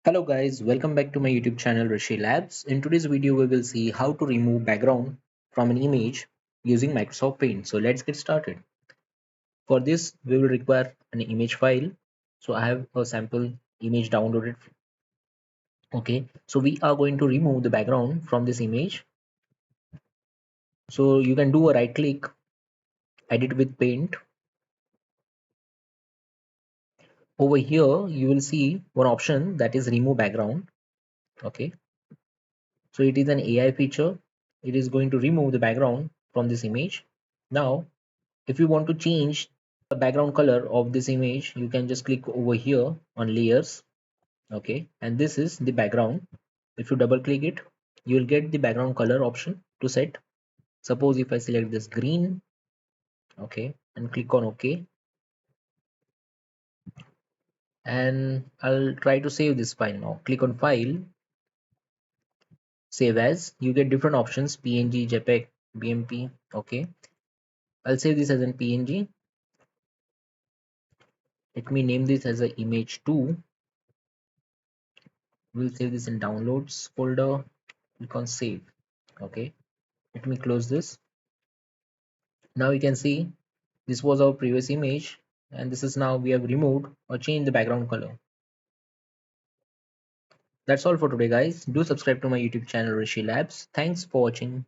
Hello guys, welcome back to my YouTube channel Rishi Labs. In today's video we will see how to remove background from an image using Microsoft Paint. So let's get started. For this we will require an image file. So I have a sample image downloaded. Okay, so we are going to remove the background from this image. So you can do a right click, edit with paint. Over here you will see one option that is remove background. Okay, so it is an AI feature. It is going to remove the background from this image. Now if you want to change the background color of this image, you can just click over here on layers. Okay, and this is the background. If you double click it, you will get the background color option to set. Suppose if I select this green, okay, and click on OK, and I'll try to save this file now. Click on file, save as. You get different options: png, jpeg, bmp. Okay, I'll save this as an png. Let me name this as a image 2. We'll save this in downloads folder. Click on save. Okay, let me close this. Now you can see this was our previous image, and this is now we have removed or changed the background color. That's all for today guys. Do subscribe to my YouTube channel Rishi Labs. Thanks for watching.